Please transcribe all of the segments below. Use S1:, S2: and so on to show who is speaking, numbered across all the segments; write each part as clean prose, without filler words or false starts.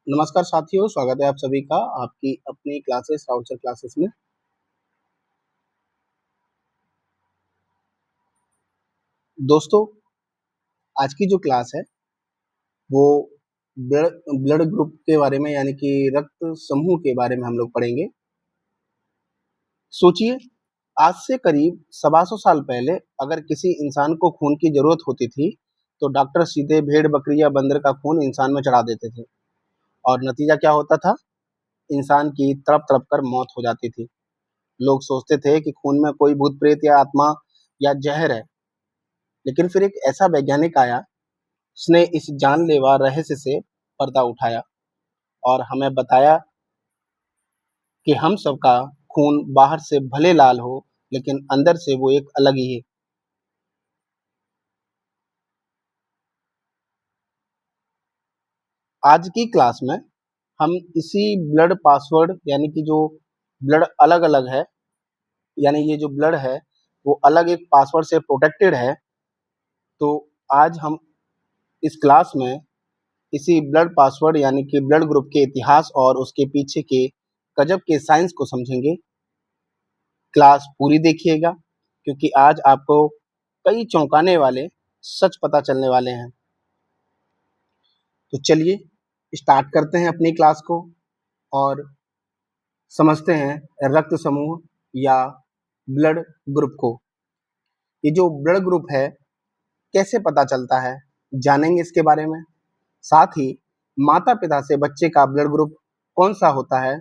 S1: नमस्कार साथियों, स्वागत है आप सभी का आपकी अपनी क्लासेस राउटर क्लासेस में। दोस्तों, आज की जो क्लास है वो ब्लड ग्रुप के बारे में यानी कि रक्त समूह के बारे में हम लोग पढ़ेंगे। सोचिए, आज से करीब 125 साल पहले अगर किसी इंसान को खून की जरूरत होती थी तो डॉक्टर सीधे भेड़, बकरी या बंदर का खून इंसान में चढ़ा देते थे और नतीजा क्या होता था? इंसान की तड़प तड़प कर मौत हो जाती थी। लोग सोचते थे कि खून में कोई भूत प्रेत या आत्मा या जहर है, लेकिन फिर एक ऐसा वैज्ञानिक आया, उसने इस जानलेवा रहस्य से पर्दा उठाया और हमें बताया कि हम सबका खून बाहर से भले लाल हो, लेकिन अंदर से वो एक अलग ही है। आज की क्लास में हम इसी ब्लड पासवर्ड यानी कि जो ब्लड अलग अलग है, यानी ये जो ब्लड है वो अलग एक पासवर्ड से प्रोटेक्टेड है। तो आज हम इस क्लास में इसी ब्लड पासवर्ड यानी कि ब्लड ग्रुप के इतिहास और उसके पीछे के गजब के साइंस को समझेंगे। क्लास पूरी देखिएगा, क्योंकि आज आपको कई चौंकाने वाले सच पता चलने वाले हैं। तो चलिए स्टार्ट करते हैं अपनी क्लास को और समझते हैं रक्त समूह या ब्लड ग्रुप को। ये जो ब्लड ग्रुप है कैसे पता चलता है, जानेंगे इसके बारे में। साथ ही माता पिता से बच्चे का ब्लड ग्रुप कौन सा होता है,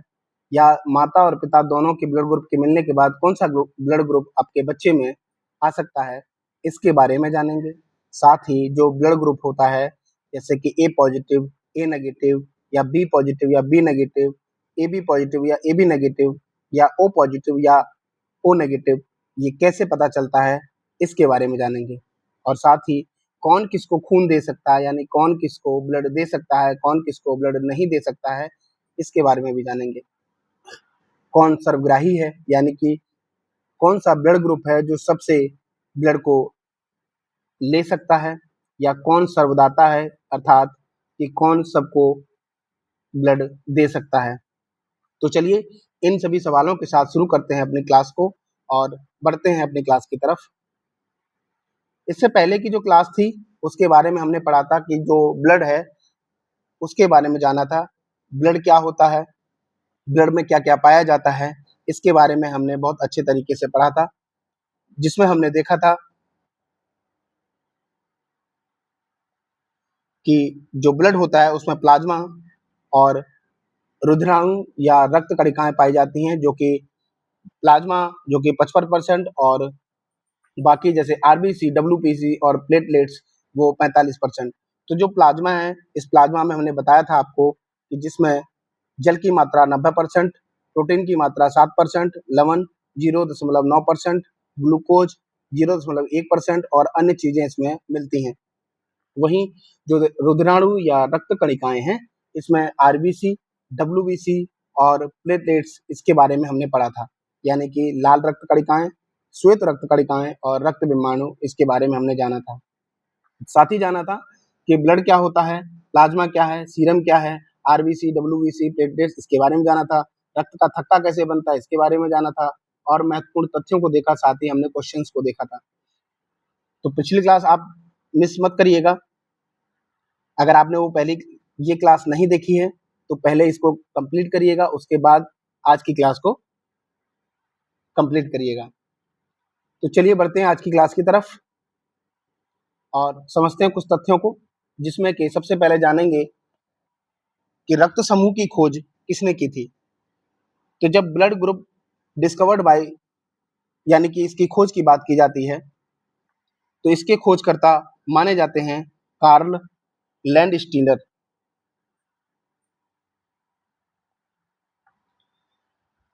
S1: या माता और पिता दोनों के ब्लड ग्रुप के मिलने के बाद कौन सा ब्लड ग्रुप आपके बच्चे में आ सकता है, इसके बारे में जानेंगे। साथ ही जो ब्लड ग्रुप होता है जैसे कि ए पॉजिटिव, ए नेगेटिव या बी पॉजिटिव या B negative, A B positive या ए बी नेगेटिव या ओ पॉजिटिव या ओ नेगेटिव, ये कैसे पता चलता है इसके बारे में जानेंगे। और साथ ही कौन किसको खून दे सकता है, यानी कौन किसको ब्लड दे सकता है, कौन किसको ब्लड नहीं दे सकता है, इसके बारे में भी जानेंगे। कौन सर्वग्राही है, यानी कि कौन सा ब्लड ग्रुप है जो सबसे ब्लड को ले सकता है, या कौन सर्वदाता है, अर्थात कि कौन सबको ब्लड दे सकता है। तो चलिए इन सभी सवालों के साथ शुरू करते हैं अपनी क्लास को और बढ़ते हैं अपनी क्लास की तरफ। इससे पहले की जो क्लास थी उसके बारे में हमने पढ़ा था कि जो ब्लड है उसके बारे में जाना था। ब्लड क्या होता है, ब्लड में क्या क्या पाया जाता है, इसके बारे में हमने बहुत अच्छे तरीके से पढ़ा था, जिसमें हमने देखा था कि जो ब्लड होता है उसमें प्लाज्मा और रुधिराणु या रक्त कणिकाएं पाई जाती हैं, जो कि प्लाज्मा जो कि 55% और बाकी जैसे आरबीसी, डब्ल्यूपीसी और प्लेटलेट्स वो 45%। तो जो प्लाज्मा है, इस प्लाज्मा में हमने बताया था आपको कि जिसमें जल की मात्रा 90%, प्रोटीन की मात्रा 7%, लवण 0.9%, ग्लूकोज 0.1% और अन्य चीजें इसमें मिलती हैं। वहीं जो रुधिराणु या रक्त कणिकाएं हैं, इसमें आरबीसी, डब्ल्यूबीसी और प्लेटलेट्स, इसके बारे में हमने पढ़ा था, यानी कि लाल रक्त कणिकाएं, श्वेत रक्त कणिकाएं और रक्त विमाणु, इसके बारे में हमने जाना था। साथ ही जाना था कि ब्लड क्या होता है, प्लाज्मा क्या है, सीरम क्या है, आरबीसी, डब्ल्यूबीसी, प्लेटलेट्स, इसके बारे में जाना था। रक्त का थक्का कैसे बनता है, इसके बारे में जाना था और महत्वपूर्ण तथ्यों को देखा, साथ ही हमने क्वेश्चंस को देखा था। तो पिछली क्लास आप मिस मत करिएगा। अगर आपने वो पहली ये क्लास नहीं देखी है तो पहले इसको कंप्लीट करिएगा, उसके बाद आज की क्लास को कंप्लीट करिएगा। तो चलिए बढ़ते हैं आज की क्लास की तरफ और समझते हैं कुछ तथ्यों को, जिसमें कि सबसे पहले जानेंगे कि रक्त समूह की खोज किसने की थी। तो जब ब्लड ग्रुप डिस्कवर्ड बाय यानी कि इसकी खोज की बात की जाती है तो इसके खोजकर्ता माने जाते हैं कार्ल लैंडस्टीनर।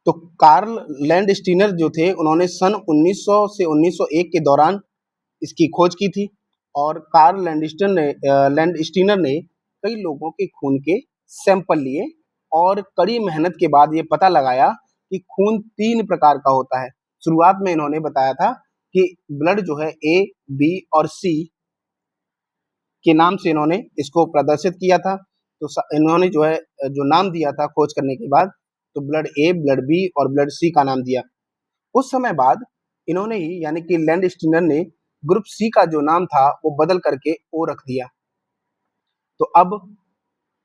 S1: तो कार्ल लैंडस्टीनर जो थे, उन्होंने सन 1900 से 1901 के दौरान इसकी खोज की थी और कार्ल लैंडस्टीनर ने कई लोगों के खून के सैंपल लिए और कड़ी मेहनत के बाद ये पता लगाया कि खून 3 प्रकार का होता है। शुरुआत में इन्होंने बताया था कि ब्लड जो है ए, बी और सी के नाम से इन्होंने इसको प्रदर्शित किया था। तो इन्होंने जो है जो नाम दिया था खोज करने के बाद, तो ब्लड ए, ब्लड बी और ब्लड सी का नाम दिया। कुछ समय बाद इन्होंने ही यानी कि लैंडस्टीनर ने ग्रुप सी का जो नाम था वो बदल करके ओ रख दिया। तो अब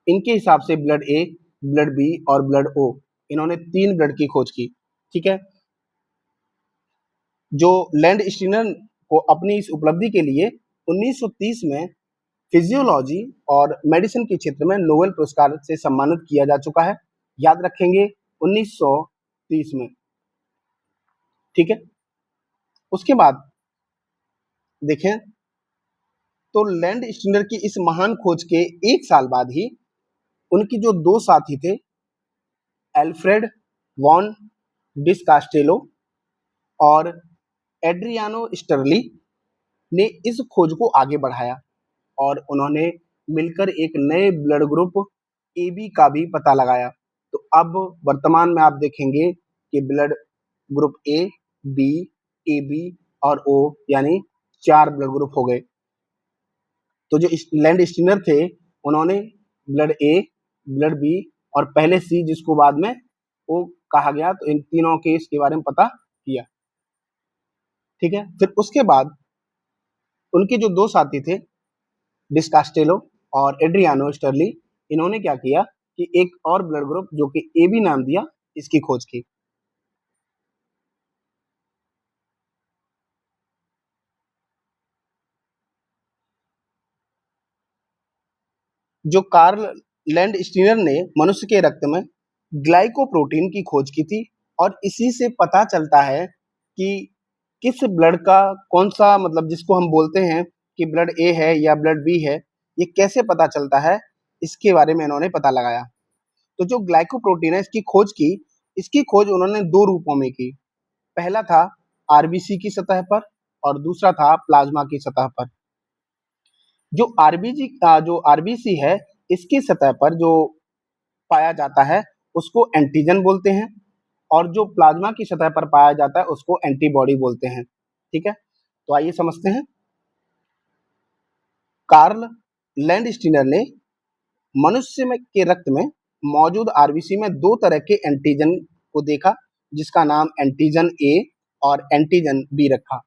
S1: इनके हिसाब से ब्लड ए, ब्लड बी और ब्लड ओ, इन्होंने 3 ब्लड की खोज की। ठीक है। जो लैंडस्टीनर को अपनी इस उपलब्धि के लिए 1930 में फिजियोलॉजी और मेडिसिन के क्षेत्र में नोबेल पुरस्कार से सम्मानित किया जा चुका है। याद रखेंगे 1930 में। ठीक है। उसके बाद देखें तो लैंडस्टीनर की इस महान खोज के 1 साल बाद ही उनकी जो 2 साथी थे, एल्फ्रेड वॉन डिसकास्टेलो और एड्रियानो स्टर्ली, ने इस खोज को आगे बढ़ाया और उन्होंने मिलकर एक नए ब्लड ग्रुप AB का भी पता लगाया। तो अब वर्तमान में आप देखेंगे कि blood group A, B, AB और O यानी 4 ब्लड ग्रुप हो गए। तो जो लैंडस्टीनर थे उन्होंने ब्लड A, ब्लड B और पहले C जिसको बाद में O कहा गया, तो इन तीनों के इसके बारे में पता किया। ठीक है। फिर उसके बाद उनके जो 2 साथी थे, डिसकास्टेलो और एड्रियानो स्टर्ली, इन्होंने क्या किया कि एक और ब्लड ग्रुप जो कि AB नाम दिया, इसकी खोज की। जो कार्ल लैंडस्टीनर ने मनुष्य के रक्त में ग्लाइकोप्रोटीन की खोज की थी और इसी से पता चलता है कि किस ब्लड का कौन सा, मतलब जिसको हम बोलते हैं कि ब्लड ए है या ब्लड बी है, ये कैसे पता चलता है, इसके बारे में इन्होंने पता लगाया। तो जो ग्लाइकोप्रोटीन है इसकी खोज उन्होंने 2 रूपों में की। पहला था आरबीसी की सतह पर और दूसरा था प्लाज्मा की सतह पर। जो आरबीसी है, इसकी सतह पर जो पाया जाता है उसको एंटीजन बोलते हैं और जो प्लाज्मा की सतह पर पाया जाता है उसको एंटीबॉडी बोलते हैं। ठीक है। तो आइए समझते हैं। कार्ल लैंडस्टीनर ने मनुष्य में के रक्त में मौजूद आरबीसी में 2 तरह के एंटीजन को देखा, जिसका नाम एंटीजन ए और एंटीजन बी रखा।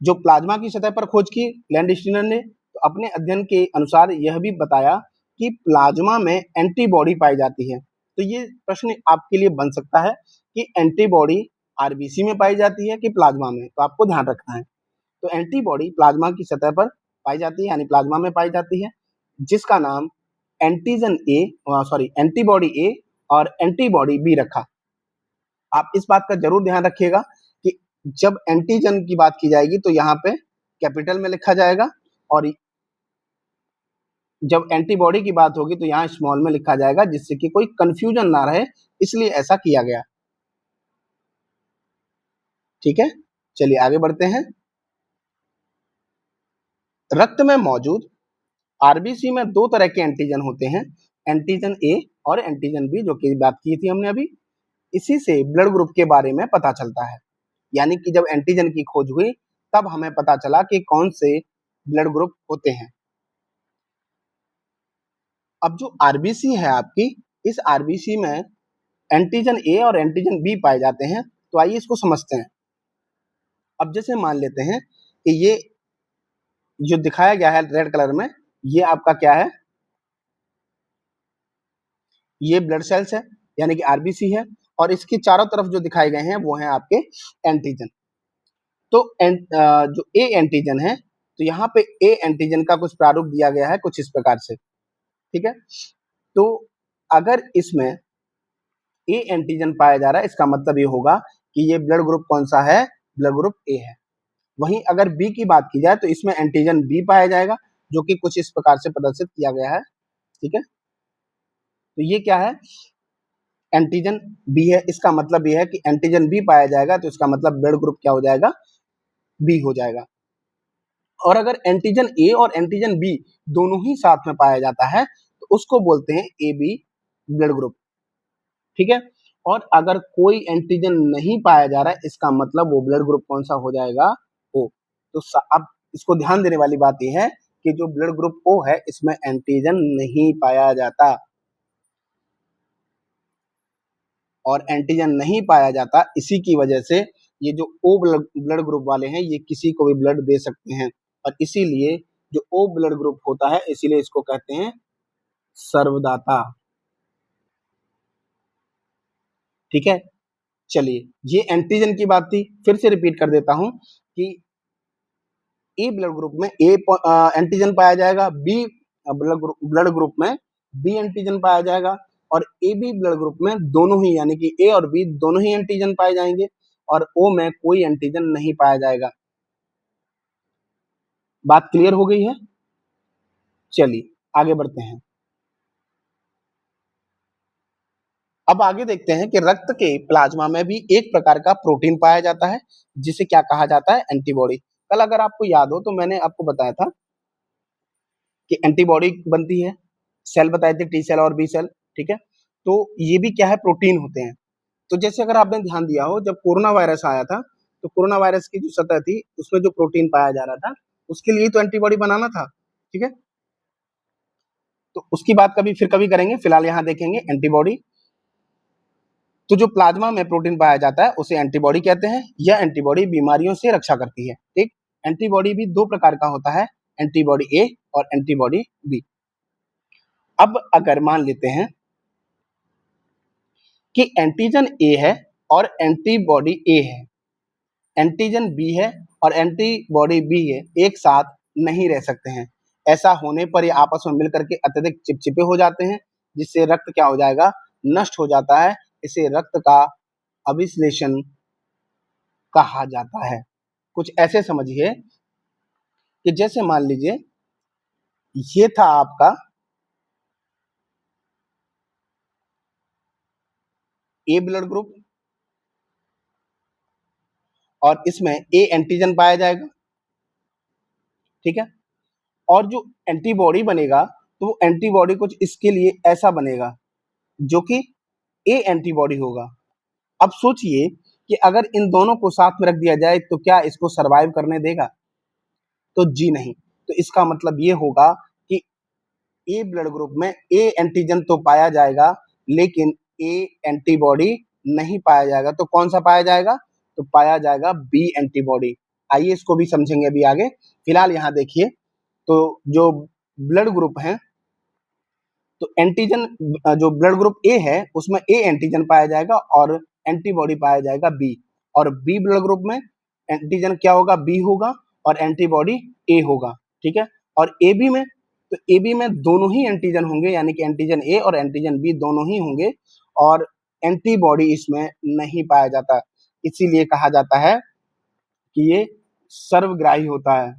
S1: जो प्लाज्मा की सतह पर खोज की लैंडस्टीनर ने, तो अपने अध्ययन के अनुसार यह भी बताया कि प्लाज्मा में एंटीबॉडी पाई जाती है। तो ये प्रश्न आपके लिए बन सकता है कि एंटीबॉडी आरबीसी में पाई जाती है कि प्लाज्मा में, तो आपको ध्यान रखना है। तो एंटीबॉडी प्लाज्मा की सतह पर पाई जाती है, यानी प्लाज्मा में पाई जाती है, जिसका नाम एंटीबॉडी ए और एंटीबॉडी बी रखा। आप इस बात का जरूर ध्यान रखिएगा कि जब एंटीजन की बात की जाएगी तो यहाँ पे कैपिटल में लिखा जाएगा और जब एंटीबॉडी की बात होगी तो यहाँ स्मॉल में लिखा जाएगा, जिससे कि कोई कंफ्यूजन ना रहे, इसलिए ऐसा किया गया। ठीक है। चलिए आगे बढ़ते हैं। रक्त में मौजूद आरबीसी में 2 तरह के एंटीजन होते हैं, एंटीजन ए और एंटीजन बी, जो कि बात की थी हमने अभी। इसी से ब्लड ग्रुप के बारे में पता चलता है, यानी कि जब एंटीजन की खोज हुई तब हमें पता चला कि कौन से ब्लड ग्रुप होते हैं। अब जो आरबीसी है आपकी, इस आरबीसी में एंटीजन ए और एंटीजन बी पाए जाते हैं। तो आइए इसको समझते हैं। अब जैसे मान लेते हैं कि ये जो दिखाया गया है रेड कलर में, ये आपका क्या है, ये ब्लड सेल्स है यानी कि आरबीसी है, और इसके चारों तरफ जो दिखाए गए हैं वो हैं आपके एंटीजन। तो जो ए एंटीजन है, तो यहाँ पे ए एंटीजन का कुछ प्रारूप दिया गया है कुछ इस प्रकार से। ठीक है। तो अगर इसमें ए एंटीजन पाया जा रहा है, इसका मतलब ये होगा कि ये ब्लड ग्रुप कौन सा है, ब्लड ग्रुप ए है। वहीं अगर बी की बात की जाए तो इसमें एंटीजन बी पाया जाएगा, जो कि कुछ इस प्रकार से प्रदर्शित किया गया है। ठीक है। तो ये क्या है, एंटीजन बी है। इसका मतलब ये है कि एंटीजन बी पाया जाएगा, तो इसका मतलब ब्लड ग्रुप क्या हो जाएगा, बी हो जाएगा। और अगर एंटीजन ए और एंटीजन बी दोनों ही साथ में पाया जाता है तो उसको बोलते हैं ए बी ब्लड ग्रुप। ठीक है। और अगर कोई एंटीजन नहीं पाया जा रहा है, इसका मतलब वो ब्लड ग्रुप कौन सा हो जाएगा, ओ। तो अब इसको ध्यान देने वाली बात यह है कि जो ब्लड ग्रुप ओ है इसमें एंटीजन नहीं पाया जाता, और एंटीजन नहीं पाया जाता इसी की वजह से ये जो ओ ब्लड ग्रुप वाले हैं ये किसी को भी ब्लड दे सकते हैं, और इसीलिए जो ओ ब्लड ग्रुप होता है इसीलिए इसको कहते हैं सर्वदाता। ठीक है, चलिए ये एंटीजन की बात थी, फिर से रिपीट कर देता हूं कि ए ब्लड ग्रुप में ए एंटीजन पाया जाएगा, बी ब्लड ग्रुप में बी एंटीजन पाया जाएगा, और ए बी ब्लड ग्रुप में दोनों ही यानी कि ए और बी दोनों ही एंटीजन पाए जाएंगे, और ओ में कोई एंटीजन नहीं पाया जाएगा। बात क्लियर हो गई है? चलिए आगे बढ़ते हैं। अब आगे देखते हैं कि रक्त के प्लाज्मा में भी एक प्रकार का प्रोटीन पाया जाता है जिसे क्या कहा जाता है? एंटीबॉडी। कल अगर आपको याद हो तो मैंने आपको बताया था कि एंटीबॉडी बनती है, सेल बताए थे, टी सेल और बी सेल। ठीक है, तो ये भी क्या है? प्रोटीन होते हैं। तो जैसे अगर आपने ध्यान दिया हो, जब कोरोना वायरस आया था तो कोरोना वायरस की जो सतह थी उसमें जो प्रोटीन पाया जा रहा था उसके लिए तो एंटीबॉडी बनाना था। ठीक है, तो उसकी बात कभी करेंगे, फिलहाल यहाँ देखेंगे एंटीबॉडी। तो जो प्लाज्मा में प्रोटीन पाया जाता है उसे एंटीबॉडी कहते हैं। यह एंटीबॉडी बीमारियों से रक्षा करती है। ठीक, एंटीबॉडी भी दो प्रकार का होता है, एंटीबॉडी ए और एंटीबॉडी बी। अब अगर मान लेते हैं कि एंटीजन ए है और एंटीबॉडी ए है, एंटीजन बी है और एंटीबॉडी बी है, एक साथ नहीं रह सकते हैं। ऐसा होने पर ये आपस में मिलकर के अत्यधिक चिपचिपे हो जाते हैं जिससे रक्त क्या हो जाएगा? नष्ट हो जाता है। इसे रक्त का अभिश्लेषण कहा जाता है। कुछ ऐसे समझिए कि जैसे मान लीजिए ये था आपका ए ब्लड ग्रुप और इसमें ए एंटीजन पाया जाएगा। ठीक है, और जो एंटीबॉडी बनेगा तो वो एंटीबॉडी कुछ इसके लिए ऐसा बनेगा जो कि ए एंटीबॉडी होगा। अब सोचिए कि अगर इन दोनों को साथ में रख दिया जाए तो क्या इसको सरवाइव करने देगा? तो जी नहीं। तो इसका मतलब ये होगा कि ए ब्लड ग्रुप में ए एंटीजन तो पाया जाएगा लेकिन ए एंटीबॉडी नहीं पाया जाएगा। तो कौन सा पाया जाएगा? तो पाया जाएगा बी एंटीबॉडी। आइए इसको भी समझेंगे अभी आगे। फिलहाल यहाँ देखिए, तो जो ब्लड ग्रुप है तो एंटीजन जो ब्लड ग्रुप ए है उसमें ए एंटीजन पाया जाएगा और एंटीबॉडी पाया जाएगा बी, और बी ब्लड ग्रुप में एंटीजन क्या होगा? बी होगा और एंटीबॉडी ए होगा। ठीक है, और ए बी में, तो ए बी में दोनों ही एंटीजन होंगे यानी कि एंटीजन ए और एंटीजन बी दोनों ही होंगे, और एंटीबॉडी इसमें नहीं पाया जाता। इसीलिए कहा जाता है कि ये सर्वग्राही होता है,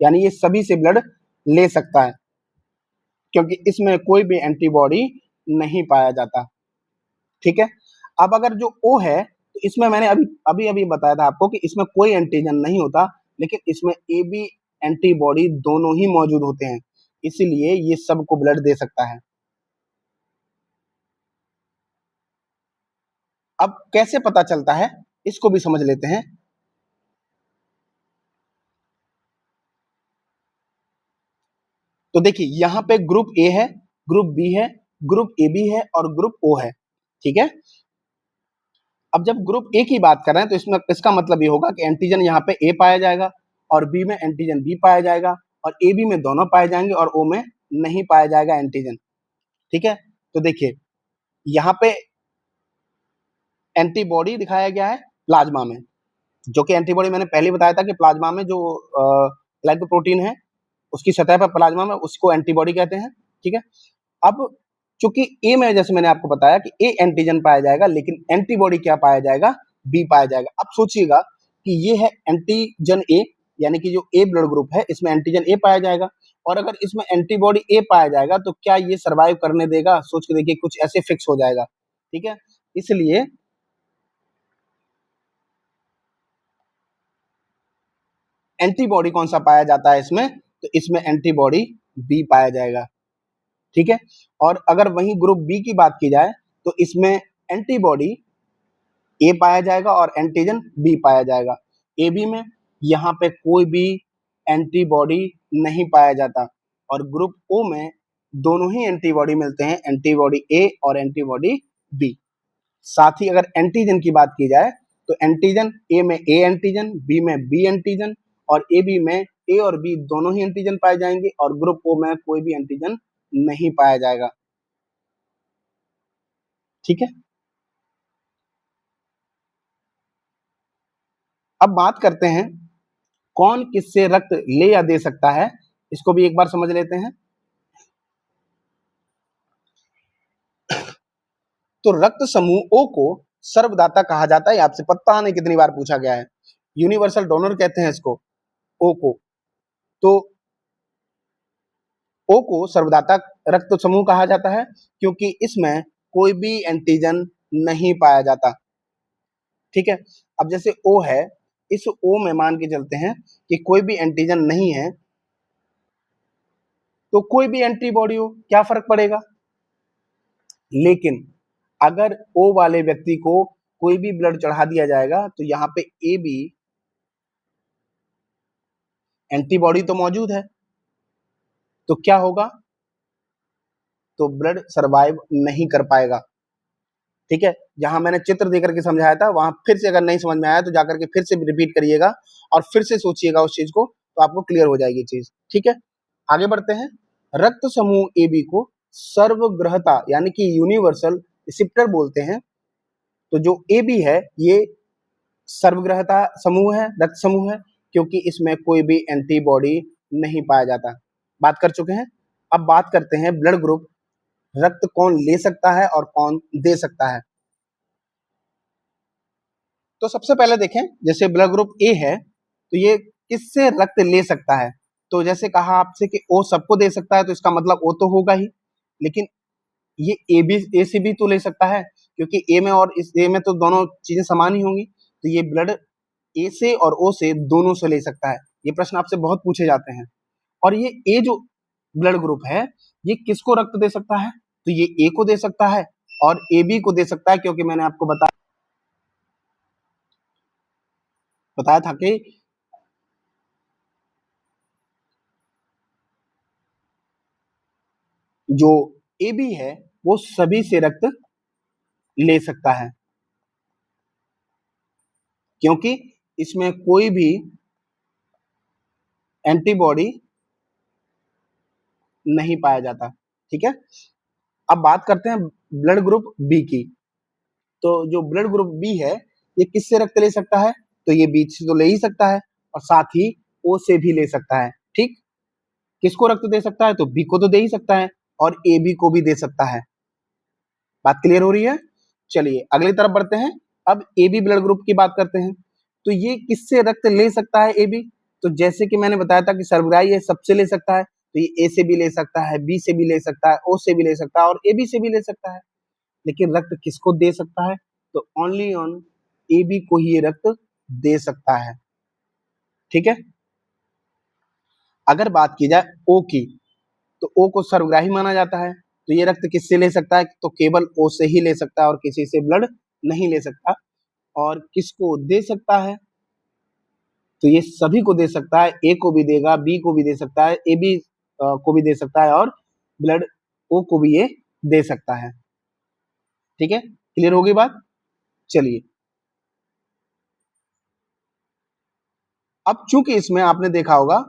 S1: यानी ये सभी से ब्लड ले सकता है क्योंकि इसमें कोई भी एंटीबॉडी नहीं पाया जाता। ठीक है, अब अगर जो ओ है तो इसमें मैंने अभी अभी बताया था आपको कि इसमें कोई एंटीजन नहीं होता लेकिन इसमें ए बी एंटीबॉडी दोनों ही मौजूद होते हैं, इसीलिए ये सबको ब्लड दे सकता है। अब कैसे पता चलता है इसको भी समझ लेते हैं। तो देखिए यहाँ पे ग्रुप ए है, ग्रुप बी है, ग्रुप ए बी है और ग्रुप ओ है। ठीक है, अब जब ग्रुप ए की बात कर रहे हैं तो इसमें इसका मतलब ये होगा कि एंटीजन यहाँ पे ए पाया जाएगा और बी में एंटीजन बी पाया जाएगा और ए बी में दोनों पाए जाएंगे और ओ में नहीं पाया जाएगा एंटीजन। ठीक है, तो देखिए यहाँ पे एंटीबॉडी दिखाया गया है प्लाज्मा में, जो कि एंटीबॉडी मैंने पहले बताया था कि प्लाज्मा में जो ग्लाइकोप्रोटीन है उसकी सतह पर प्लाज्मा में उसको एंटीबॉडी कहते हैं। ठीक है, अब चूंकि ए में जैसे मैंने आपको बताया कि ए एंटीजन पाया जाएगा लेकिन एंटीबॉडी क्या पाया जाएगा? बी पाया जाएगा। अब सोचिएगा कि ये है एंटीजन ए यानी कि जो ए ब्लड ग्रुप है इसमें एंटीजन ए पाया जाएगा, और अगर इसमें एंटीबॉडी ए पाया जाएगा तो क्या ये सरवाइव करने देगा? सोच के देखिए, कुछ ऐसे फिक्स हो जाएगा। ठीक है, इसलिए एंटीबॉडी कौन सा पाया जाता है इसमें? तो इसमें एंटीबॉडी बी पाया जाएगा। ठीक है, और अगर वहीं ग्रुप बी की बात की जाए तो इसमें एंटीबॉडी ए पाया जाएगा और एंटीजन बी पाया जाएगा। ए बी में यहाँ पे कोई भी एंटीबॉडी नहीं पाया जाता। और ग्रुप ओ में दोनों ही एंटीबॉडी मिलते हैं, एंटीबॉडी ए और एंटीबॉडी बी। साथ ही अगर एंटीजन की बात की जाए तो एंटीजन ए में ए एंटीजन, बी में बी एंटीजन और ए बी में ए और बी दोनों ही एंटीजन पाए जाएंगे और ग्रुप ओ में कोई भी एंटीजन नहीं पाया जाएगा। ठीक है, अब बात करते हैं कौन किससे रक्त ले या दे सकता है, इसको भी एक बार समझ लेते हैं। तो रक्त समूह ओ को सर्वदाता कहा जाता है, आपसे पता नहीं कितनी बार पूछा गया है। यूनिवर्सल डोनर कहते हैं इसको, ओ को। तो ओ को सर्वदाता रक्त समूह कहा जाता है क्योंकि इसमें कोई भी एंटीजन नहीं पाया जाता। ठीक है, अब जैसे ओ है, इस ओ में मान के चलते हैं कि कोई भी एंटीजन नहीं है, तो कोई भी एंटीबॉडी हो क्या फर्क पड़ेगा। लेकिन अगर ओ वाले व्यक्ति को कोई भी ब्लड चढ़ा दिया जाएगा तो यहाँ पे ए बी एंटीबॉडी तो मौजूद है, तो क्या होगा, तो ब्लड सरवाइव नहीं कर पाएगा। ठीक है, जहां मैंने चित्र देकर के समझाया था वहां फिर से अगर नहीं समझ में आया तो जाकर के फिर से रिपीट करिएगा और फिर से सोचिएगा उस चीज को, तो आपको क्लियर हो जाएगी चीज। ठीक है, आगे बढ़ते हैं। रक्त समूह ए बी को सर्वग्रहता यानी कि यूनिवर्सल रिसिप्टर बोलते हैं। तो जो ए बी है ये सर्वग्रहता समूह है, रक्त समूह है, क्योंकि इसमें कोई भी एंटीबॉडी नहीं पाया जाता। बात कर चुके हैं, अब बात करते हैं ब्लड ग्रुप रक्त कौन ले सकता है और कौन दे सकता है। तो सबसे पहले देखें, जैसे ब्लड ग्रुप ए है तो ये किससे रक्त ले सकता है। तो जैसे कहा आपसे कि ओ सबको दे सकता है, तो इसका मतलब ओ तो होगा ही, लेकिन ये ए से भी तो ले सकता है, क्योंकि ए में और इस ए में तो दोनों चीजें समान ही होंगी। तो ये ब्लड ए से और ओ से दोनों से ले सकता है। ये प्रश्न आपसे बहुत पूछे जाते हैं। और ये ए जो ब्लड ग्रुप है ये किसको रक्त दे सकता है, तो ये ए को दे सकता है और ए बी को दे सकता है, क्योंकि मैंने आपको बताया था कि जो ए बी है वो सभी से रक्त ले सकता है, क्योंकि इसमें कोई भी एंटीबॉडी नहीं पाया जाता। ठीक है, अब बात करते हैं ब्लड ग्रुप बी की। तो जो ब्लड ग्रुप बी है ये किससे रक्त ले सकता है, तो ये बी से तो ले ही सकता है और साथ ही ओ से भी ले सकता है। ठीक, किसको रक्त दे सकता है, तो बी को तो दे ही सकता है और ए बी को भी दे सकता है। बात क्लियर हो रही है। चलिए अगली तरफ बढ़ते हैं। अब ए बी ब्लड ग्रुप की बात करते हैं। तो ये किससे रक्त ले सकता है ए बी, तो जैसे कि मैंने बताया था कि सर्वग्राही ये सबसे ले सकता है, तो ये ए से भी ले सकता है, बी से भी ले सकता है, ओ से भी ले सकता है और ए बी से भी ले सकता है। लेकिन रक्त किसको दे सकता है, तो ओनली ऑन ए बी को ही ये रक्त दे सकता है। ठीक है, अगर बात की जाए ओ की, तो ओ को सर्वग्राही माना जाता है, तो ये रक्त किससे ले सकता है, तो केवल ओ से ही ले सकता है और किसी से ब्लड नहीं ले सकता। और किसको दे सकता है, तो ये सभी को दे सकता है, ए को भी देगा, बी को भी दे सकता है, ए बी को भी दे सकता है और ब्लड ओ को भी ये दे सकता है। ठीक है, क्लियर होगी बात। चलिए, अब चूंकि इसमें आपने देखा होगा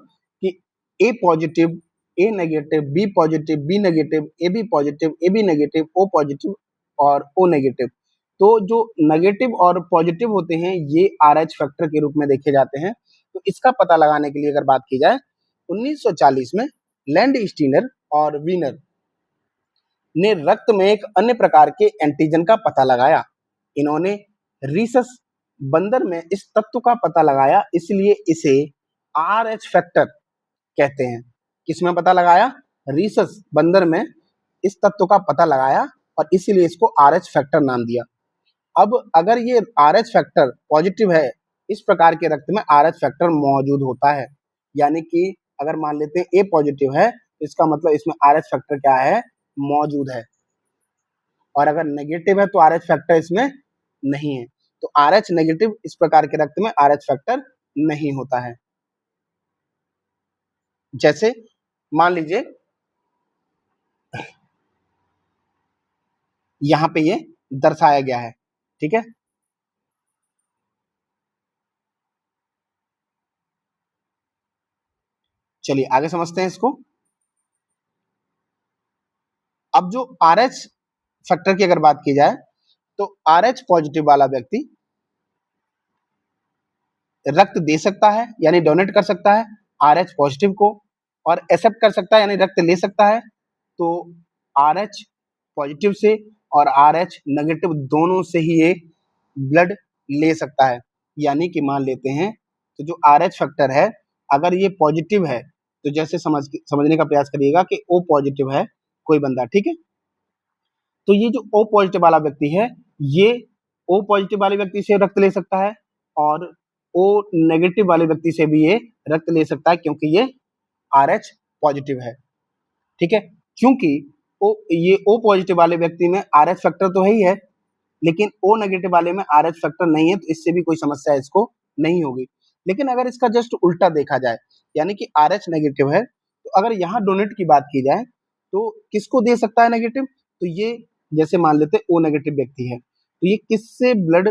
S1: कि A positive, A negative, B positive, B negative, A B positive, A B negative, O positive और ओ नेगेटिव। तो जो नेगेटिव और पॉजिटिव होते हैं ये आरएच फैक्टर के रूप में देखे जाते हैं। तो इसका पता लगाने के लिए अगर बात की जाए, 1940 में लैंड स्टीनर और वीनर ने रक्त में एक अन्य प्रकार के एंटीजन का पता लगाया। इन्होंने रीसस बंदर में इस तत्व का पता लगाया, इसलिए इसे आर एच फैक्टर कहते हैं। किसमें पता लगाया, रीसस बंदर में इस तत्व का पता लगाया और इसीलिए इसको आर एच फैक्टर नाम दिया। अब अगर ये आर एच फैक्टर पॉजिटिव है, इस प्रकार के रक्त में आर एच फैक्टर मौजूद होता है, यानी कि अगर मान लेते हैं ए पॉजिटिव है, इसका मतलब इसमें आर एच फैक्टर क्या है, मौजूद है। और अगर नेगेटिव है तो आर एच फैक्टर इसमें नहीं है। तो आर एच नेगेटिव इस प्रकार के रक्त में आर एच फैक्टर नहीं होता है। जैसे मान लीजिए यहाँ पे ये दर्शाया गया है, ठीक है। चलिए आगे समझते हैं इसको। अब जो RH फैक्टर की अगर बात की जाए तो RH पॉजिटिव वाला व्यक्ति रक्त दे सकता है यानी डोनेट कर सकता है RH पॉजिटिव को, और एक्सेप्ट कर सकता है यानी रक्त ले सकता है। तो RH पॉजिटिव से और RH नेगेटिव दोनों से ही ये ब्लड ले सकता है। यानी कि मान लेते हैं तो जो RH फैक्टर है अगर ये पॉजिटिव है तो जैसे समझने का प्रयास करिएगा कि O पॉजिटिव है कोई बंदा, ठीक है। तो ये जो O पॉजिटिव वाला व्यक्ति है ये O पॉजिटिव वाले व्यक्ति से रक्त ले सकता है और O नेगेटिव वाले व्यक्ति से भी ये रक्त ले सकता है क्योंकि ये RH पॉजिटिव है, ठीक है। क्योंकि ये O पॉजिटिव वाले व्यक्ति में RH फैक्टर तो है ही है, लेकिन O नेगेटिव वाले में RH फैक्टर नहीं है, तो इससे भी कोई समस्या इसको नहीं होगी। लेकिन अगर इसका जस्ट उल्टा देखा जाए यानी कि RH नेगेटिव है, तो अगर यहाँ डोनेट की बात की जाए तो किसको दे सकता है नेगेटिव, तो ये जैसे मान लेते हैं O नेगेटिव व्यक्ति है तो ये किससे ब्लड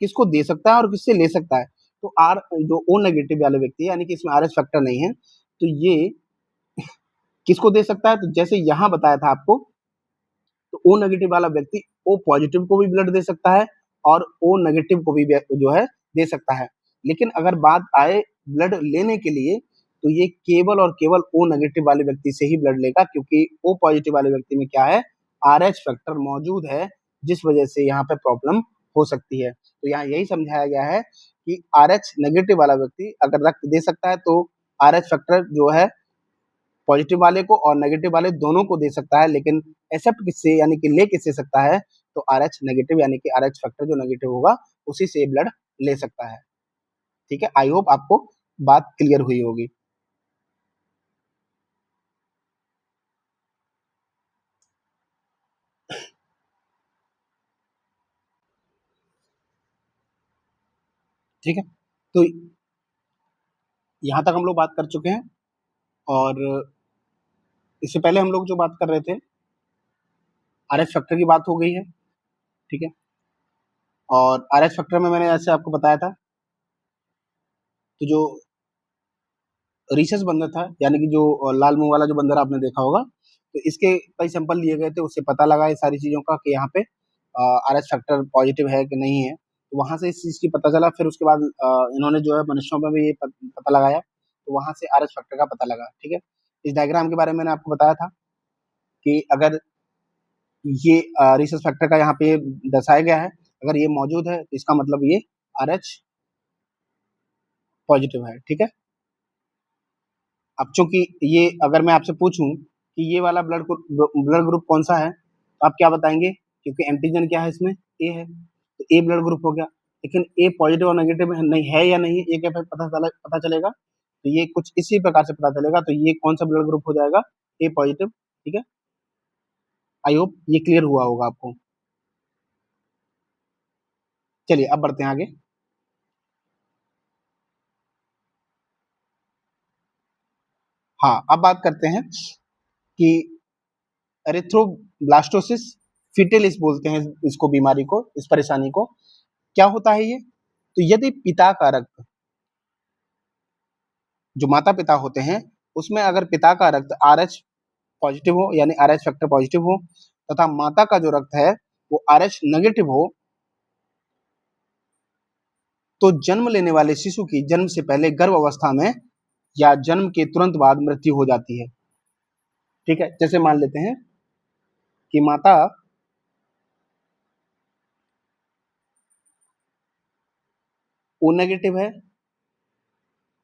S1: किसको दे सकता है और किससे ले सकता है, तो आर जो O नेगेटिव वाले व्यक्ति है यानी कि इसमें RH फैक्टर नहीं है तो ये किसको दे सकता है, तो जैसे यहाँ बताया था आपको तो O नेगेटिव वाला व्यक्ति O पॉजिटिव को भी ब्लड दे सकता है और O नेगेटिव को भी जो है दे सकता है। लेकिन अगर बात आए ब्लड लेने के लिए तो ये केवल और केवल O नेगेटिव वाले व्यक्ति से ही ब्लड लेगा क्योंकि O पॉजिटिव वाले व्यक्ति में क्या है RH फैक्टर मौजूद है जिस वजह से यहाँ पे प्रॉब्लम हो सकती है। तो यहाँ यही समझाया गया है कि RH नेगेटिव वाला व्यक्ति अगर रक्त दे सकता है तो RH फैक्टर जो है पॉजिटिव वाले को और नेगेटिव वाले दोनों को दे सकता है, लेकिन एक्सेप्ट किससे यानी कि ले किससे सकता है, तो RH नेगेटिव यानी कि RH फैक्टर जो नेगेटिव होगा उसी से ब्लड ले सकता है, ठीक है। आई होप आपको बात क्लियर हुई होगी। ठीक है, तो यहाँ तक हम लोग बात कर चुके हैं और इससे पहले हम लोग जो बात कर रहे थे RH फैक्टर की बात हो गई है, ठीक है। और RH फैक्टर में मैंने जैसे आपको बताया था तो जो रीसस बंदर था यानी कि जो लाल मुंह वाला जो बंदर आपने देखा होगा, तो इसके कई सैंपल लिए गए थे, उससे पता लगा ये सारी चीज़ों का कि यहाँ पे RH फैक्टर पॉजिटिव है कि नहीं है। तो वहाँ से इस चीज़ की पता चला, फिर उसके बाद इन्होंने जो है मनुष्यों में भी ये पता लगाया, तो वहाँ से RH फैक्टर का पता लगा, ठीक है। इस डायग्राम के बारे में मैंने आपको बताया था कि अगर ये रीसस फैक्टर का यहाँ पे दर्शाया गया है, अगर ये मौजूद है तो इसका मतलब ये RH पॉजिटिव है, ठीक है। अब चूंकि ये अगर मैं आपसे पूछूं कि ये वाला ब्लड ग्रुप कौन सा है तो आप क्या बताएंगे, क्योंकि एंटीजन क्या है इसमें ए है, तो ए ब्लड ग्रुप हो गया। लेकिन ए पॉजिटिव और नेगेटिव नहीं है या नहीं ये क्या पता चलेगा, तो ये कुछ इसी प्रकार से पता चलेगा। तो ये कौन सा ब्लड ग्रुप हो जाएगा, ए पॉजिटिव, ठीक है। आई होप ये क्लियर हुआ होगा आपको। चलिए अब बढ़ते हैं आगे। हाँ अब बात करते हैं कि एरिथ्रोब्लास्टोसिस फिटेलिस बोलते हैं इसको, बीमारी को, इस परेशानी को। क्या होता है ये, तो यदि पिता का रक्त, जो माता पिता होते हैं उसमें अगर पिता का रक्त RH पॉजिटिव हो यानी RH फैक्टर पॉजिटिव हो तथा माता का जो रक्त है वो RH नेगेटिव हो, तो जन्म लेने वाले शिशु की जन्म से पहले गर्भ अवस्था में या जन्म के तुरंत बाद मृत्यु हो जाती है, ठीक है। जैसे मान लेते हैं कि माता O नेगेटिव है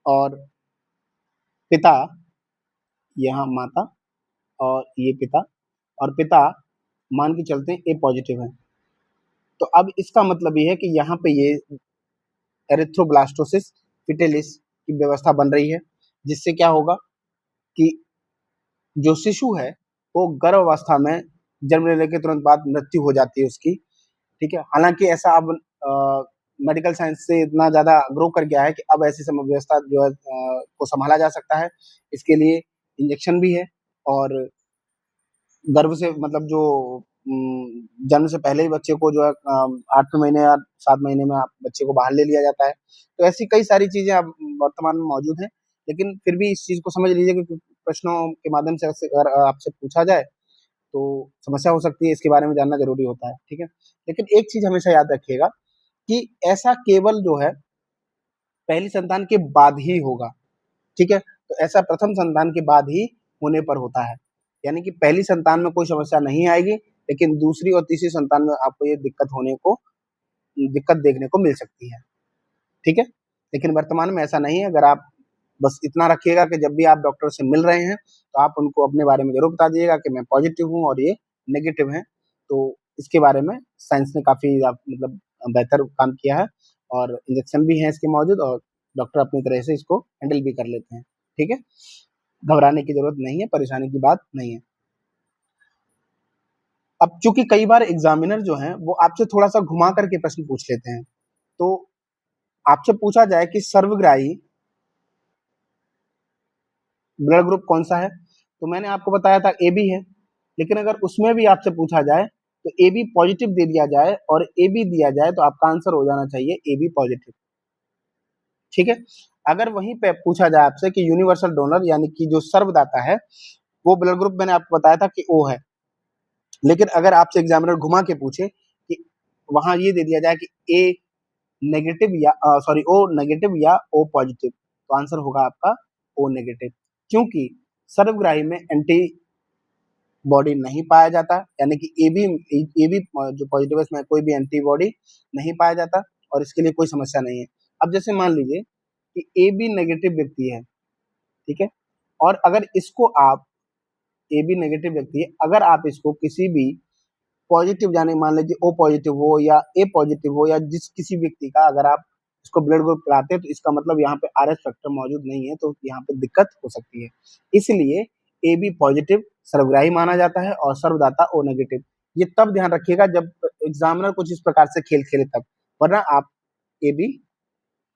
S1: और पिता, यहाँ माता और ये पिता, और पिता मान के चलते हैं ए पॉजिटिव है, तो अब इसका मतलब ये है कि यहाँ पे ये एरिथ्रोब्लास्टोसिस फिटेलिस की व्यवस्था बन रही है, जिससे क्या होगा कि जो शिशु है वो गर्भ अवस्था में जन्म लेने के तुरंत बाद मृत्यु हो जाती है उसकी, ठीक है। हालांकि ऐसा अब मेडिकल साइंस से इतना ज़्यादा ग्रो कर गया है कि अब ऐसी समय व्यवस्था जो है को सँभाला जा सकता है। इसके लिए इंजेक्शन भी है और गर्भ से मतलब जो जन्म से पहले ही बच्चे को जो है 8वें महीने या 7 महीने में आप बच्चे को बाहर ले लिया जाता है। तो ऐसी कई सारी चीज़ें अब वर्तमान में मौजूद हैं, लेकिन फिर भी इस चीज़ को समझ लीजिए कि प्रश्नों के माध्यम से अगर आपसे पूछा जाए, तो समस्या हो सकती है, इसके बारे में जानना ज़रूरी होता है, ठीक है? लेकिन एक चीज़ हमेशा याद रखिएगा कि ऐसा केवल जो है पहली संतान के बाद ही होगा, ठीक है? तो ऐसा प्रथम संतान के बाद ही होने पर होता है। यानी कि पहली संतान में कोई समस्या नहीं आएगी, लेकिन दूसरी और तीसरी संतान में आपको ये दिक्कत देखने को मिल सकती है, ठीक है? लेकिन वर्तमान में ऐसा नहीं है, अगर आप बस इतना रखिएगा कि जब भी आप डॉक्टर से मिल रहे हैं, तो आप उनको अपने बारे में ज़रूर बता दीजिएगा कि मैं पॉज़िटिव हूँ और ये नेगेटिव हैं। तो इसके बारे में साइंस ने काफ़ी मतलब बेहतर काम किया है और इंजेक्शन भी हैं इसके मौजूद और डॉक्टर अपनी तरह से इसको हैंडल भी कर लेते हैं, ठीक है? घबराने की ज़रूरत नहीं है, परेशानी की बात नहीं है। अब चूँकि कई बार एग्ज़ामिनर जो हैं, वो आपसे थोड़ा-सा घुमा कर के प्रश्न पूछ लेते हैं। तो आपसे पूछा जाए कि सर्वग्राही ब्लड ग्रुप कौन-सा है? तो मैंने आपको बताया था AB है, लेकिन अगर उसमें भी आपसे पूछा जाए, तो AB पॉज़िटिव दे दिया जाए और AB दिया जाए, तो आपका आंसर हो जाना चाहिए AB पॉज़िटिव, ठीक है? अगर वहीं पे पूछा जाए आपसे कि यूनिवर्सल डोनर यानी कि जो सर्वदाता है, वो ब्लड ग्रुप मैंने आपको बताया था कि O है। लेकिन अगर आपसे एग्ज़ामिनर घुमा के पूछे कि वहाँ ये दे दिया जाए कि A नेगेटिव या O नेगेटिव या O पॉज़िटिव, तो आंसर होगा आपका O नेगेटिव, क्योंकि सर्वग्राही में एंटीबॉडी नहीं पाया जाता, यानी कि AB जो पॉज़िटिव है इसमें कोई भी एंटीबॉडी नहीं पाया जाता और इसके लिए कोई समस्या नहीं है। अब जैसे मान लीजिए कि AB नेगेटिव व्यक्ति है, ठीक है? और अगर इसको आप AB नेगेटिव व्यक्ति है, अगर आप इसको किसी भी पॉजिटिव यानी मान लीजिए O पॉजिटिव हो या A पॉजिटिव हो या जिस किसी व्यक्ति का अगर आप इसको ब्लड ग्रुप कराते हैं, तो इसका मतलब यहाँ पे RH फैक्टर मौजूद नहीं है, तो यहाँ पे दिक्कत हो सकती है। इसलिए AB पॉजिटिव सर्वग्राही माना जाता है और सर्वदाता O नेगेटिव। ये तब ध्यान रखिएगा जब एग्जामिनर कुछ इस प्रकार से खेल खेले तब, वरना आप AB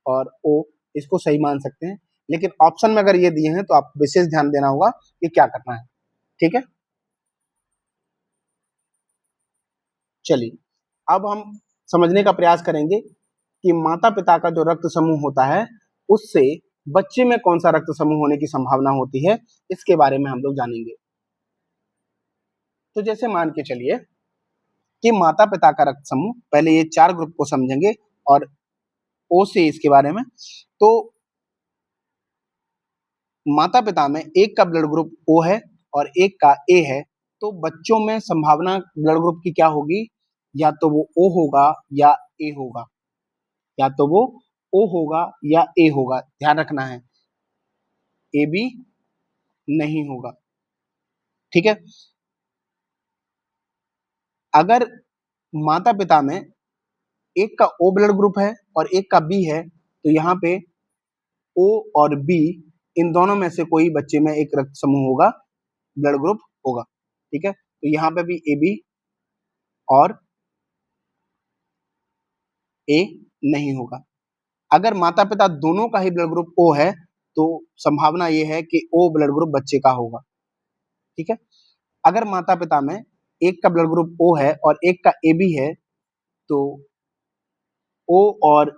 S1: और O इसको सही मान सकते हैं। लेकिन ऑप्शन में अगर ये दिए हैं तो आप विशेष ध्यान देना होगा कि क्या करना है, ठीक है? चलिए, अब हम समझने का प्रयास करेंगे कि माता-पिता का जो रक्त समूह होता है, उससे बच्चे में कौन-सा रक्त समूह होने की संभावना होती है, इसके बारे में हम लोग जानेंगे। तो जैसे मान के चलिए कि माता-पिता का रक्त समूह, पहले ये 4 ग्रुप को समझेंगे और ओ से इसके बारे में। तो माता-पिता में एक का ब्लड ग्रुप O है और एक का A है, तो बच्चों में संभावना ब्लड ग्रुप की क्या होगी? या तो वो O होगा या A होगा, या तो वो O होगा या A होगा। ध्यान रखना है, AB नहीं होगा, ठीक है? अगर माता-पिता में एक का O ब्लड ग्रुप है और एक का B है, तो यहाँ पे O और B इन दोनों में से कोई बच्चे में एक रक्त समूह होगा, ब्लड ग्रुप होगा, ठीक है? तो यहाँ पे भी AB और A नहीं होगा। अगर माता-पिता दोनों का ही ब्लड ग्रुप O है, तो संभावना ये है कि O ब्लड ग्रुप बच्चे का होगा, ठीक है? अगर माता-पिता में एक का ब्लड ग्रुप O है और एक का AB है, तो O और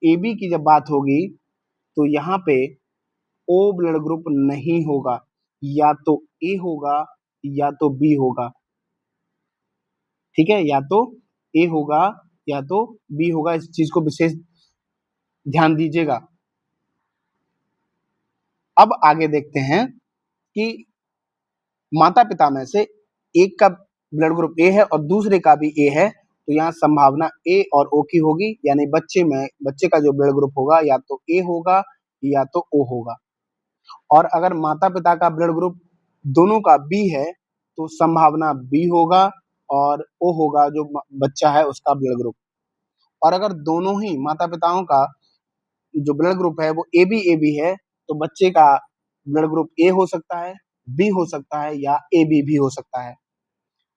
S1: AB की जब बात होगी, तो यहाँ पे O ब्लड ग्रुप नहीं होगा, या तो A होगा या तो B होगा, ठीक है? या तो A होगा या तो B होगा, इस चीज़ को विशेष ध्यान दीजिएगा। अब आगे देखते हैं कि माता-पिता में से एक का ब्लड ग्रुप A है और दूसरे का भी A है, तो यहाँ संभावना A और O की होगी, यानी बच्चे का जो ब्लड ग्रुप होगा या तो A होगा या तो O होगा। और अगर माता-पिता का ब्लड ग्रुप दोनों का B है, तो संभावना B होगा और O होगा जो बच्चा है उसका ब्लड ग्रुप। और अगर दोनों ही माता-पिताओं का जो ब्लड ग्रुप है वो AB-AB है, तो बच्चे का ब्लड ग्रुप A हो सकता है, B हो सकता है या AB भी हो सकता है।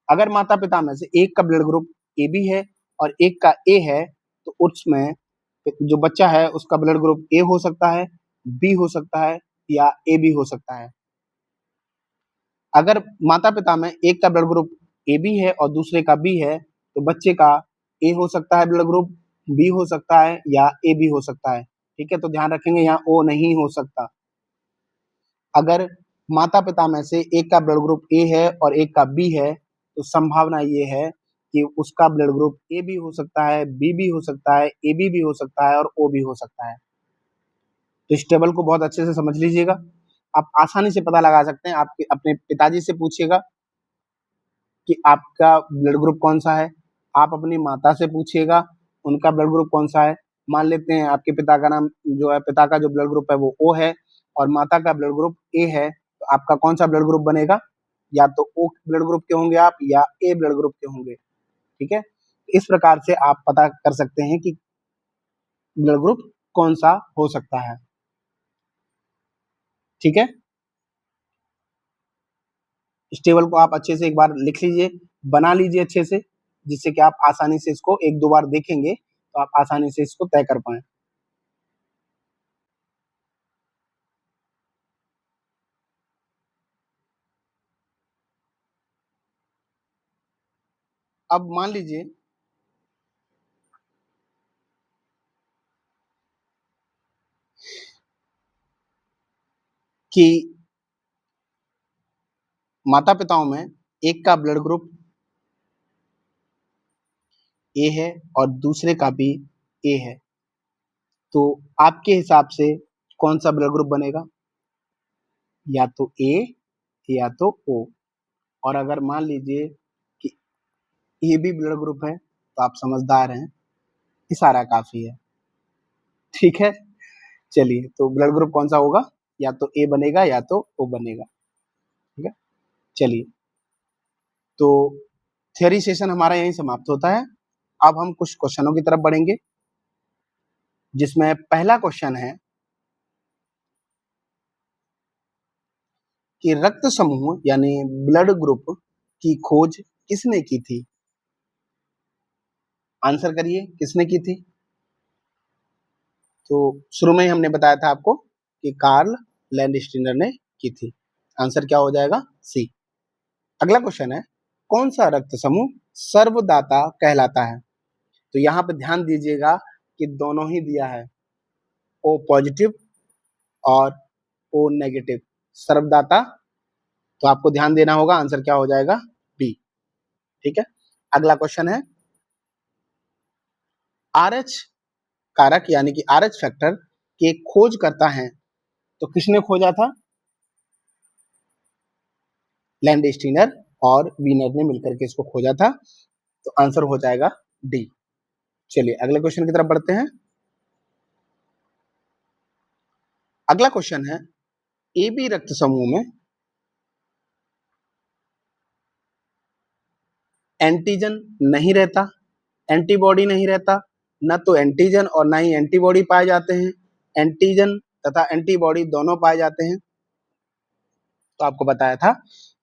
S1: अगर माता-पिता में से एक का ब्लड ग्रुप AB है और एक का A है, तो उसमें जो बच्चा है उसका ब्लड ग्रुप ए हो सकता है, बी हो सकता है या ए बी हो सकता है। अगर माता-पिता में एक का ब्लड ग्रुप ए बी है और दूसरे का बी है, तो बच्चे का ए हो सकता है ब्लड ग्रुप, बी हो सकता है या ए बी हो सकता है। ठीक है? तो ध्यान रखेंगे यहाँ ओ नहीं हो सकता। अगर माता-पिता में से एक का ब्लड ग्रुप ए है और एक का बी है, तो संभावना ये है कि उसका ब्लड ग्रुप ए बी हो सकता है, बी भी हो सकता है, ए बी भी हो सकता है और ओ भी हो सकता है। तो इस टेबल को बहुत अच्छे से समझ लीजिएगा। आप आसानी से पता लगा सकते हैं, आपके अपने पिताजी से पूछिएगा कि आपका ब्लड ग्रुप कौन-सा है? आप अपनी माता से पूछिएगा, उनका ब्लड ग्रुप कौन-सा है? मान लेते हैं आपके पिता का नाम जो है पिता का जो ब्लड ग्रुप है वो ओ है और माता का ब्लड ग्रुप ए है, तो आपका कौन-सा ब्लड ग्रुप बनेगा? या तो ओ ब्लड ग्रुप के होंगे आप या ए ब्लड ग्रुप के होंगे, ठीक है? इस प्रकार से आप पता कर सकते हैं कि ब्लड ग्रुप कौन-सा हो सकता है, ठीक है? इस टेबल को आप अच्छे से एक बार लिख लीजिए, बना लीजिए अच्छे से, जिससे कि आप आसानी से इसको 1-2 बार देखेंगे, तो आप आसानी से इसको तय कर पाएँ। अब मान लीजिए कि माता-पिताओं में एक का ब्लड ग्रुप ए है और दूसरे का भी ए है, तो आपके हिसाब से कौन-सा ब्लड ग्रुप बनेगा? या तो ए या तो ओ और अगर मान लीजिए कि ए भी ब्लड ग्रुप है, तो आप समझदार हैं, इशारा काफ़ी है, ठीक है? चलिए, तो ब्लड ग्रुप कौन-सा होगा? या तो ए बनेगा या तो ओ बनेगा, ठीक है? चलिए, तो थ्योरी सेशन हमारा यहीं समाप्त होता है। अब हम कुछ क्वेश्चनों की तरफ बढ़ेंगे, जिसमें पहला क्वेश्चन है कि रक्त समूह यानी ब्लड ग्रुप की खोज किसने की थी? आंसर करिए, किसने की थी? तो शुरू में ही हमने बताया था आपको कि कार्ल लैंडस्टीनर ने की थी। आंसर क्या हो जाएगा? सी। अगला क्वेश्चन है, कौन सा रक्त समूह सर्वदाता कहलाता है? तो यहाँ पे ध्यान दीजिएगा कि दोनों ही दिया है, ओ पॉजिटिव और ओ नेगेटिव। सर्वदाता, तो आपको ध्यान देना होगा, आंसर क्या हो जाएगा? बी। ठीक है? अगला क्वेश्चन है, आरएच कारक यानी कि आरएच फैक्टर के खोज करता है, तो किसने खोजा था? लैंडस्टीनर और वीनर ने मिलकर के इसको खोजा था, तो आंसर हो जाएगा डी। चलिए अगले क्वेश्चन की तरफ बढ़ते हैं। अगला क्वेश्चन है, ए बी रक्त समूह में एंटीजन नहीं रहता, एंटीबॉडी नहीं रहता, न तो एंटीजन और ना ही एंटीबॉडी पाए जाते हैं। एंटीजन तथा एंटीबॉडी दोनों पाए जाते हैं। तो आपको बताया था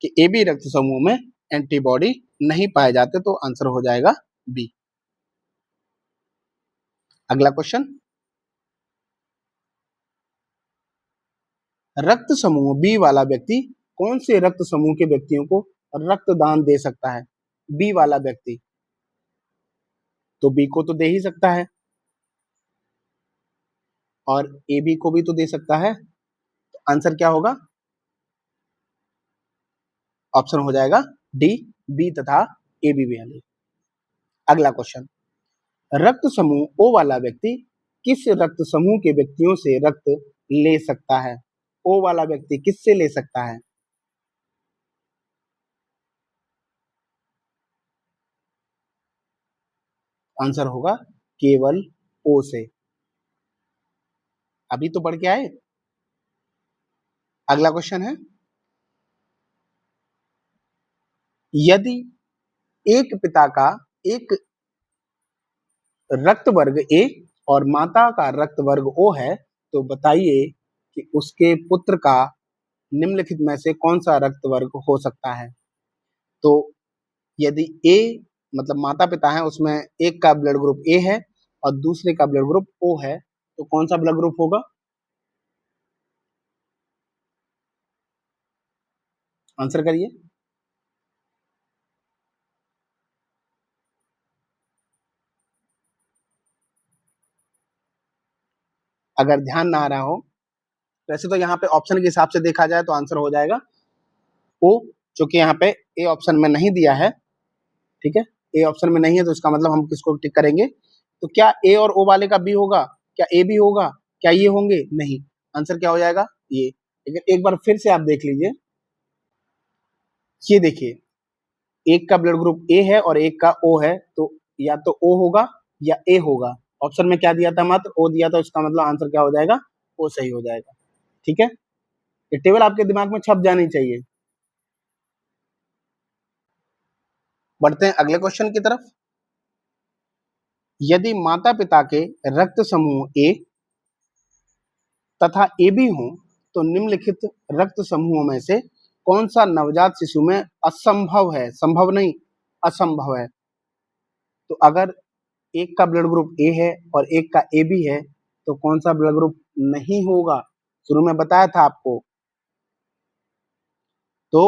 S1: कि ए बी रक्त समूह में एंटीबॉडी नहीं पाए जाते, तो आंसर हो जाएगा बी। अगला क्वेश्चन, रक्त समूह बी वाला व्यक्ति कौन से रक्त समूह के व्यक्तियों को रक्तदान दे सकता है? बी वाला व्यक्ति तो बी को तो दे ही सकता है और ए बी को भी तो दे सकता है, तो आंसर क्या होगा? ऑप्शन हो जाएगा डी, बी तथा ए बी वाले। अगला क्वेश्चन, रक्त समूह ओ वाला व्यक्ति किस रक्त समूह के व्यक्तियों से रक्त ले सकता है? ओ वाला व्यक्ति किससे ले सकता है? आंसर होगा केवल ओ से। अभी तो बढ़ के आए। अगला क्वेश्चन है, यदि एक पिता का एक रक्त वर्ग ए और माता का रक्त वर्ग ओ है, तो बताइए कि उसके पुत्र का निम्नलिखित में से कौन सा रक्त वर्ग हो सकता है? तो यदि ए मतलब माता पिता है उसमें एक का ब्लड ग्रुप ए है और दूसरे का ब्लड ग्रुप ओ है, तो कौन सा ब्लड ग्रुप होगा? आंसर करिए। अगर ध्यान ना आ रहा हो, वैसे तो यहाँ पे ऑप्शन के हिसाब से देखा जाए तो आंसर हो जाएगा ओ, चूंकि यहाँ पे ए ऑप्शन में नहीं दिया है, ठीक है, ए ऑप्शन में नहीं है तो इसका मतलब हम किसको टिक करेंगे? तो क्या ए और ओ वाले का बी होगा? क्या ए बी होगा? क्या ये होंगे? नहीं, आंसर क्या हो जाएगा? ये। लेकिन एक बार फिर से आप देख लीजिए, ये देखिए, एक का ब्लड ग्रुप ए है और एक का ओ है, तो या तो ओ होगा या ए होगा। ऑप्शन में क्या दिया था? मात्र ओ दिया था, इसका मतलब आंसर क्या हो जाएगा? ओ सही हो जाएगा। ठीक है, ये टेबल आपके दिमाग में छप जानी चाहिए। बढ़ते हैं अगले क्वेश्चन की तरफ। यदि माता पिता के रक्त समूह ए तथा ए बी हो, तो निम्नलिखित रक्त समूहों में से कौन सा नवजात शिशु में असंभव है? संभव नहीं, असंभव है। तो अगर एक का ब्लड ग्रुप ए है और एक का ए बी है, तो कौन सा ब्लड ग्रुप नहीं होगा? शुरू में बताया था आपको, तो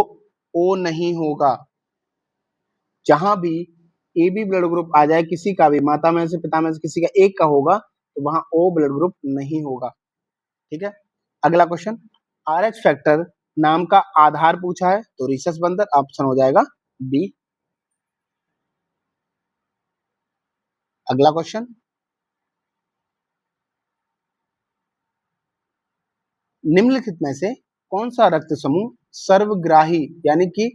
S1: ओ नहीं होगा। जहां भी ए बी ब्लड ग्रुप आ जाए, किसी का भी, माता में से पिता में से किसी का एक का होगा, तो वहां ओ ब्लड ग्रुप नहीं होगा। ठीक है, अगला क्वेश्चन, आर एच फैक्टर नाम का आधार पूछा है, तो रिसस बंदर ऑप्शन हो जाएगा बी। अगला क्वेश्चन, निम्नलिखित में से कौन सा रक्त समूह सर्वग्राही यानी कि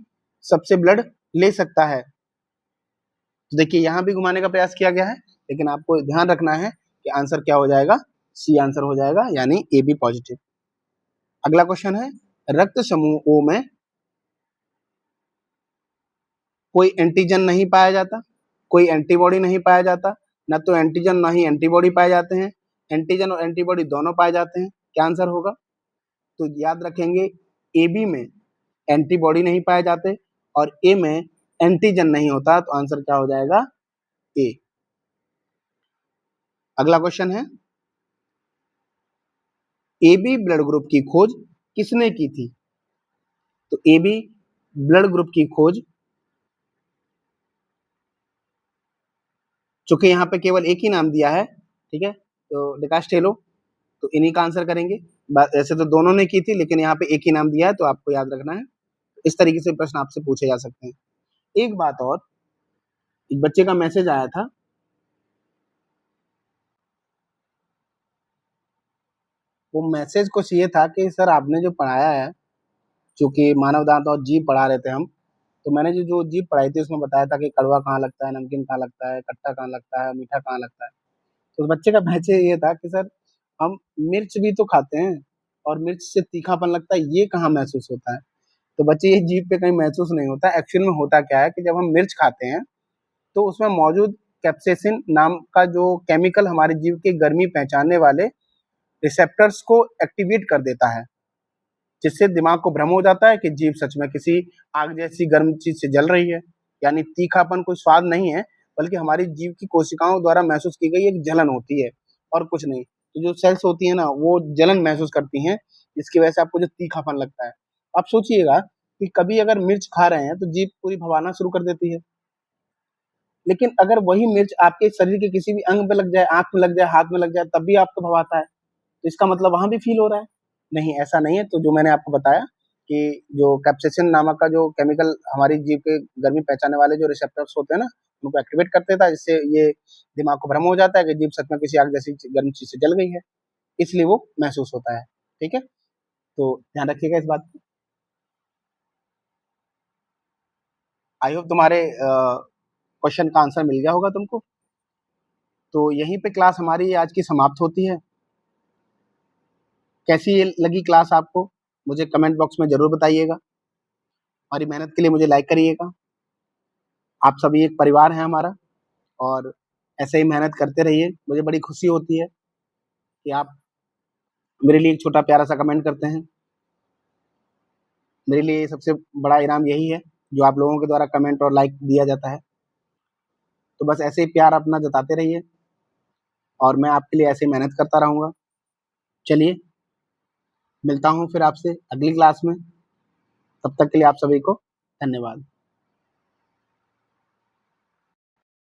S1: सबसे ब्लड ले सकता है? तो देखिए, यहां भी घुमाने का प्रयास किया गया है, लेकिन आपको ध्यान रखना है कि आंसर क्या हो जाएगा? सी आंसर हो जाएगा, यानी ए बी पॉजिटिव। अगला क्वेश्चन है, रक्त समूह ओ में कोई एंटीजन नहीं पाया जाता, कोई एंटीबॉडी नहीं पाया जाता, न तो एंटीजन ना ही एंटीबॉडी पाए जाते हैं, एंटीजन और एंटीबॉडी दोनों पाए जाते हैं। क्या आंसर होगा? तो याद रखेंगे, ए बी में एंटीबॉडी नहीं पाए जाते और ए में एंटीजन नहीं होता, तो आंसर क्या हो जाएगा? ए। अगला क्वेश्चन है, ए बी ब्लड ग्रुप की खोज किसने की थी? तो ए बी ब्लड ग्रुप की खोज, चूंकि यहाँ पे केवल एक ही नाम दिया है, ठीक है, तो डिकास्टेलो, तो इन्हीं का आंसर करेंगे। ऐसे तो दोनों ने की थी, लेकिन यहाँ पे एक ही नाम दिया है, तो आपको याद रखना है। इस तरीके से प्रश्न आपसे पूछे जा सकते हैं। एक बात और, एक बच्चे का मैसेज आया था, वो मैसेज कुछ ये था कि सर आपने जो पढ़ाया है, चूंकि मानव दांत और जीभ पढ़ा रहे थे हम, तो मैंने जो जो जीभ पढ़ाई थी उसमें बताया था कि कड़वा कहाँ लगता है, नमकीन कहाँ लगता है, खट्टा कहाँ लगता है, मीठा कहाँ लगता है। तो उस बच्चे का मैसेज ये था कि सर हम मिर्च भी तो खाते हैं और मिर्च से तीखापन लगता है, ये कहाँ महसूस होता है? तो बच्चे, ये जीभ पे कहीं महसूस नहीं होता। एक्चुअल में होता क्या है कि जब हम मिर्च खाते हैं, तो उसमें मौजूद कैप्सेसिन नाम का जो केमिकल हमारे जीभ की गर्मी पहचानने वाले रिसेप्टर्स को एक्टिवेट कर देता है, जिससे दिमाग को भ्रम हो जाता है कि जीभ सच में किसी आग जैसी गर्म चीज से जल रही है। यानी तीखापन कोई स्वाद नहीं है, बल्कि हमारी जीभ की कोशिकाओं द्वारा महसूस की गई एक जलन होती है, और कुछ नहीं। तो जो सेल्स होती है ना, वो जलन महसूस करती हैं, जिसकी वजह से आपको जो तीखापन लगता है। आप सोचिएगा कि कभी अगर मिर्च खा रहे हैं तो जीभ पूरी भवाना शुरू कर देती है, लेकिन अगर वही मिर्च आपके शरीर के किसी भी अंग पे लग जाए, आंख में लग जाए, हाथ में लग जाए, तब भी आपको भवाता है। तो इसका मतलब वहां भी फील हो रहा है? नहीं, ऐसा नहीं है। तो जो मैंने आपको बताया कि जो कैप्सेसिन नामक का जो केमिकल हमारी जीभ के गर्मी पहचानने वाले जो रिसेप्टर्स होते हैं ना, उनको एक्टिवेट कर देता है, जिससे ये दिमाग को भ्रम हो जाता है कि जीभ सच में किसी आग जैसी गर्म चीज से जल गई है, इसलिए वो महसूस होता है। ठीक है, तो ध्यान रखिएगा इस बात को। आई होप तुम्हारे क्वेश्चन का आंसर मिल गया होगा तुमको। तो यहीं पे क्लास हमारी आज की समाप्त होती है। कैसी ये लगी क्लास आपको, मुझे कमेंट बॉक्स में जरूर बताइएगा। हमारी मेहनत के लिए मुझे लाइक करिएगा। आप सभी एक परिवार है हमारा, और ऐसे ही मेहनत करते रहिए। मुझे बड़ी खुशी होती है कि आप मेरे लिए एक छोटा प्यारा सा कमेंट करते हैं। मेरे लिए सबसे बड़ा इनाम यही है, जो आप लोगों के द्वारा कमेंट और लाइक दिया जाता है। तो बस ऐसे ही प्यार अपना जताते रहिए। और मैं आपके लिए ऐसे ही मेहनत करता रहूँगा। चलिए, मिलता हूँ फिर आपसे अगली क्लास में। तब तक के लिए आप सभी को धन्यवाद।